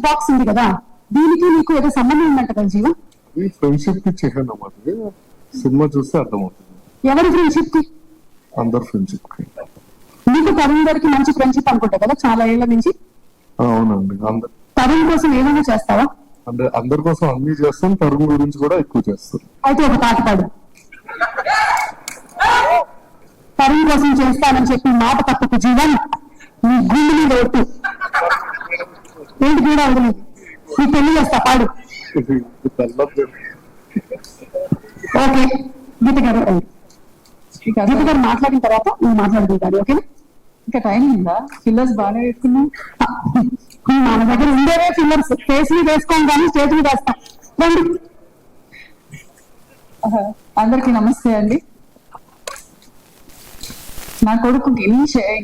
Box ఉంది కదా, దీనికి నీకు ఏదో సంబంధం ఉందంట కదా జీవన్? ఈ ఫ్రెండ్షిప్ కి చిహ్నం అది, సినిమా చూస్తే అర్థమవుతుంది. ఎవరి ఫ్రెండ్షిప్ కి? అందరు ఫ్రెండ్షిప్ కి. నీకు తరుణ్ గారికి మంచి ఫ్రెండ్షిప్ అనుకుంటా కదా చాలా ఏళ్ల నుంచి. అవునండి. తరుణ్ కోసం ఏమైనా చేస్తావా? అంటే అందరి కోసం అన్ని చేస్తాం, తరుణ్ గురించి కూడా ఎక్కువ చేస్తాం. అయితే ఒక పాట పాడు. తరుణ్ కోసం చేస్తానని చెప్పి మాట తప్పకు జీవన్, నీ గుండె మీద ఒట్టు. ఏంటి కూడా అవుతుంది, నీ పెళ్లి చేస్తా, పాడు. ఓకే గీత గారు, గీత గారు మాట్లాడిన తర్వాత నువ్వు మాట్లాడుకుంటాను. ఓకేనా? ఇంకా టైం ఉందా? ఫిల్లర్స్ బాగానే పెట్టుకున్నాం. మన దగ్గర ఉండేవే ఫిల్లర్స్. ఫేస్ మీద వేసుకోం కానీ స్టేజ్ మీద వేస్తాం. రండి. అందరికి నమస్తే అండి. నా కొడుకు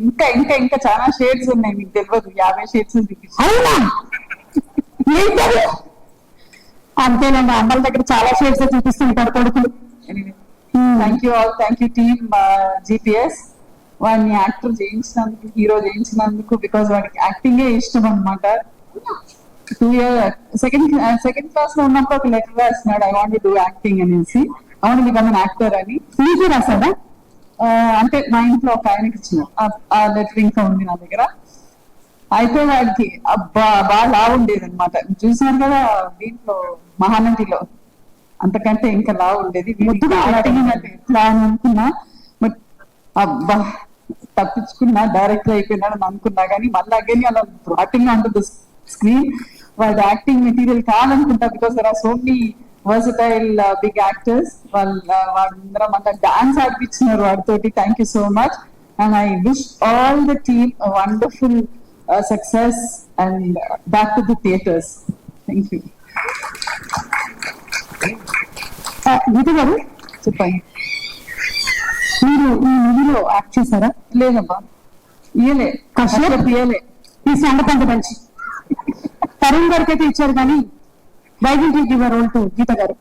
ఇంకా ఇంకా ఇంకా చాలా షేడ్స్ ఉన్నాయి, మీకు తెలియదు. 50 షేడ్స్ అవునా? ఏంటది? అంతేనండి, అమ్మాయిల దగ్గర చాలా షేడ్స్ చూపిస్తుంటారు కొడుకులు. Thank you all, thank you team GPS. వాడిని యాక్టర్ చేయించినందుకు, హీరో చేయించినందుకు, బికాస్ వాడికి యాక్టింగే ఇష్టం అనమాట. 2 years సెకండ్ క్లాస్ లో ఉన్నప్పుడు ఒక లెటర్ రాసినాడు, I want to do acting అనేసి. I want to become an actor అని. నీకు రాసాడా? అంటే మా ఇంట్లో ఒక ఆయనకి ఇచ్చిన ఆ లెటర్ ఇంకా ఉంది నా దగ్గర. అయితే వాడికి బాగా లావు ఉండేది అనమాట. చూసారు కదా దీంట్లో మహానటిలో, అంతకంటే ఇంకా లావు ఉండేది. ముద్దుగా ఎట్లా అని అనుకున్నా, బట్ అబ్బా తప్పించుకున్నా, డైరెక్టర్ అయిపోయినాడు అని అనుకున్నా. కానీ మళ్ళీ అగైన్ అలా brought on to the screen. వాడి యాక్టింగ్ మెటీరియల్ కాదనుకుంటా, because there are so many versatile big actors. వాళ్ళందరం అంతా డాన్స్ ఆడిపించినారు వాడితోటి. Thank you so much. And I wish all the team wonderful success and back to the theatres. Thank you. Geetha గారు చెప్పండి. మీరు ఈ మూవీలో యాక్ట్ చేశారా? లేదబ్బా, ఇయలే. కశ్యప్ ఇయలే. ఈ సంగతి మంచి తరుణ్ గారికి అయితే ఇచ్చారు, కానీ why did you give a role to Geetha గారు?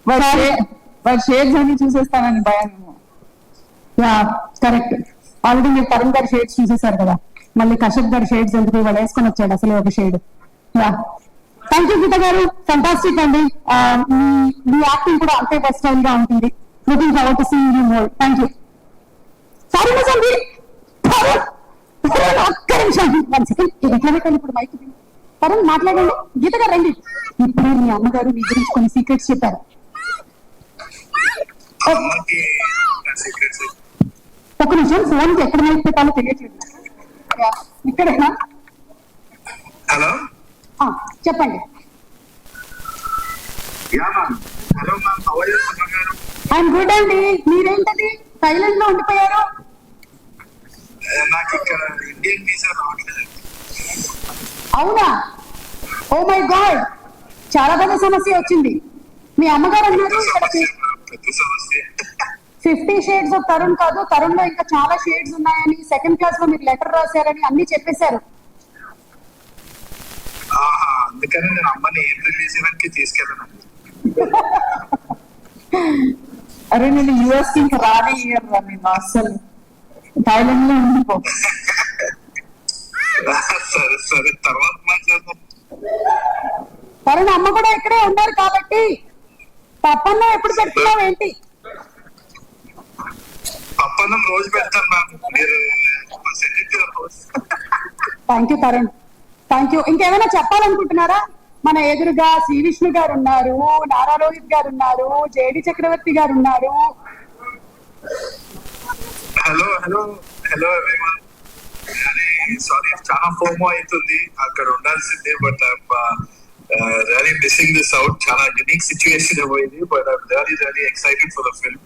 వాడి షేడ్స్ అన్ని చూసేస్తానని భయం. కరెక్ట్. ఆల్రెడీ మీరు తరుణ్ గారి షేడ్స్ చూసేశారు కదా, మళ్ళీ కశ్యప్ గారి షేడ్స్ ఎందుకు ఇవాళ వేసుకొని వచ్చాడు అసలు ఒక షేడ్. థ్యాంక్ యూ గీత గారు, ఫంటాస్టిక్ అండి. మీ యాక్టింగ్ కూడా అంతే వెస్టైల్ గా ఉంటుంది. Looking forward to seeing you more. Thank you. Sorry మసండి, ఒక్క నిమిషం, 1 సెకండ్. ఎట్లా పెట్టాలి ఇప్పుడు మైక్? తరుణ్ మాట్లాడండి. గీత గారు రండి. ఇప్పుడే మీ అమ్మగారు మీ గురించి కొన్ని సీక్రెట్స్ చెప్పారు. ఒక నిమిషం, ఫోన్ కి ఎక్కడ మైక్ పెట్టాలో తెలియట్లేదు. ఇక్కడేనా? హలో, చెప్పండి. ఐఎమ్ గుడ్ అండి. మీరేంటది థైలాండ్ లో ఉండిపోయారు? నాకు ఇక్కడ ఇండియన్ వీసా రావట్లేదు. అవునా? ఓ మై గాడ్, చాలా పెద్ద సమస్య వచ్చింది. మీ అమ్మగారు అన్నారు ఇక్కడికి 50 షేడ్స్ ఆఫ్ తరుణ్ కాదు, తరుణ్ లో ఇంకా చాలా షేడ్స్ ఉన్నాయని, సెకండ్ క్లాస్ లో మీరు లెటర్ రాశారని అన్ని చెప్పేశారు. అందుకని నేను అమ్మని ఏప్రిల్ ఈవెంట్ కి తీసుకెళ్ళను. అరే నేను యుఎస్ కి ఇంకా రానే ఇయర్ రా, నేను అసలు థైలాండ్ లో ఉండిపో. సరే సరే, తర్వాత మాట్లాడదాం. తరుణ్ అమ్మ కూడా ఇక్కడే ఉన్నారు కాబట్టి పప్పన్నం ఎప్పుడు పెడుతున్నావు ఏంటి? పప్పన్నం రోజు పెడతాను మ్యామ్, మీరు thank you Tarun, thank you. ఇంకేమైనా చెప్పాలనుకుంటున్నారా? మన ఎదురుగా శ్రీ విష్ణు గారు ఉన్నారు, నారా రోహిత్ గారు ఉన్నారు, జేడి చక్రవర్తి గారు ఉన్నారు. Hello hello hello everyone. Sorry, చాలా ఫోమో అవుతుంది, అక్కడ ఉండాల్సిందే. But really missing this out. చాలా యూనిక్ సిచ్యువేషన్ పోయింది, but I'm really really excited for the film.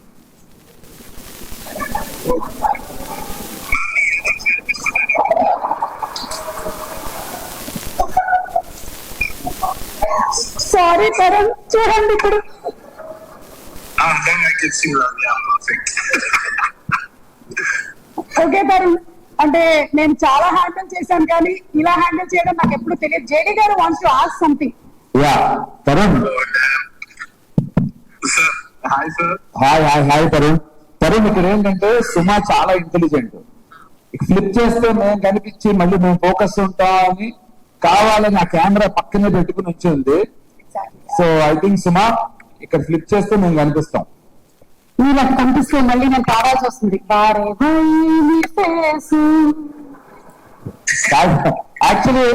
Sorry Tarun, చూడండి ఇప్పుడు. ఓకే తరుణ్, అంటే నేను చాలా హ్యాండిల్ చేశాను కానీ ఇలా హ్యాండిల్ చేయడం నాకు ఎప్పుడు తెలియదు. జేడీ గారు wants to ask something. Tarun, hi sir. Hi hi hi Tarun. Tarun, ఇక్కడ ఏంటంటే సుమా చాలా ఇంటెలిజెంట్. ఫ్లిప్ చేస్తే మేము కనిపించి మళ్ళీ మేము ఫోకస్ ఉంటాం అని కావాలని ఆ కెమెరా పక్కనే పెట్టుకుని వచ్చింది. సో ఐ థింక్ సుమా ఇక్కడ ఫ్లిప్ చేస్తే మేము కనిపిస్తాం. మీరు అటు కనిపిస్తే మళ్ళీ నేను కావాల్సి వస్తుంది. బారే భాయ్ నీ ఫేసు. యాక్చువల్లీ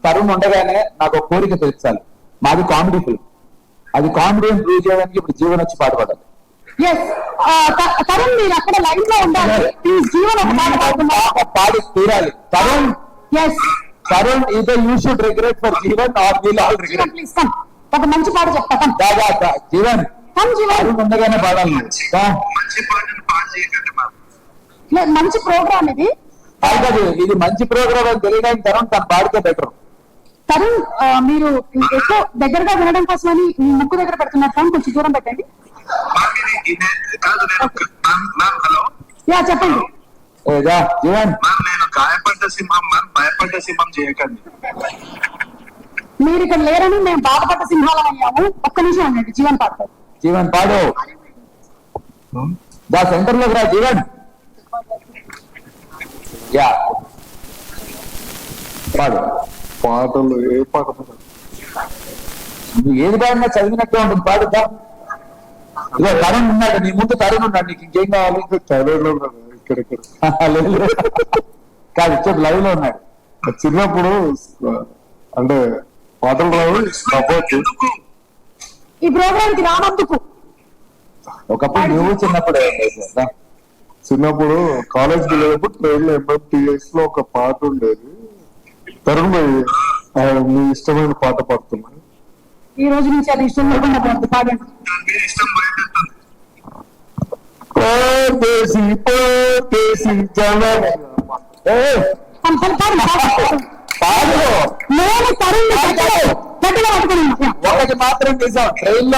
తరుణ్ ఉండగానే నాకు ఒక కోరిక తెచ్చాలి. మాది కామెడీ ఫిల్మ్, అది కామెడీ ప్రూవ్ చేయడానికి ఇప్పుడు జీవన్ వచ్చి పాటుపడాలి. ఎస్ తరుణ్ మీరు అక్కడ లైన్ లో ఉండాలి. ప్లీజ్ జీవన్ ఒక పాట పాడుతున్నారు. పాడి తీరాలి. ఎస్ తరుణ్ ఇదే you should regret for Jeevan or we'll all regret. Please come, ఒక మంచి పాట చెప్తా. Come Jeevan come Jeevan. తరుణ్ ఉండగానే పాడాలి. మంచి పాటను పాడు చేయకండి మ్యామ్. మంచి ప్రోగ్రామ్ ఇది. కాదు, ఇది మంచి ప్రోగ్రామ్ అని తెలియడానికి తరుణ్ తను పాడితే బెటర్. తరుణ్ మీరు ఎక్కువ దగ్గరగా వినడం కోసమని మీ ముక్కు దగ్గర పెడుతున్నారు. ఫోన్ కొంచెం దూరం పెట్టండి. మ్యామ్ కాదు నేను మ్యామ్ హలో యా చెప్పండి. ఏదా జీవన్ మ్యామ్ నేను గాయపడ్డ సింహం మ్యామ్, భయపడ్డ సింహం చేయకండి. మీరు ఇక్కడ లేరని మేము బాధపడ్డ సింహాలం అయ్యాము. ఒక్క నిమిషం ఉండండి, జీవన్ పాడతారు. జీవన్ పాడు. దా సెంటర్ లోకి రా జీవన్. యా పాడు. పాటలు ఏ పాట పాడాలి? నువ్వు ఏది పాడినా చదివినట్టే ఉంటుంది. పాడుదా. ఇదో తరుణ్ ఉన్నాడు నీ ముందు, తరుణ్ ఉన్నాడు, నీకు ఇంకేం కావాలి? చదివేలో ఇక్కడెక్కడ లేదు. కాదు చెప్పు, లైవ్ లో ఉన్నాడు. చిన్నప్పుడు అంటే పాటలు రావు నవ్వచ్చు. ఎందుకు ఈ ప్రోగ్రామ్ కి రానందుకు. ఒకప్పుడు నువ్వు చిన్నప్పుడు చిన్నప్పుడు కాలేజ్కి వెళ్ళేటప్పుడు ట్రైన్ లో MMTS లో ఒక పాట ఉండేది. తరుణ్ మీ ఇష్టమైన పాట పాడుతున్నా. ఈ రోజు నుంచి అది ఇష్టం లేకుండా పోతుంది. పాడండి. మీ ఇష్టం బయటెత్తుంది. పోతేసి పోతేసి జనం. పాడు. నేను తరుణ్ గట్టిగా పట్టుకున్నాను. ఒకటి మాత్రం నిజం, ట్రైన్ లో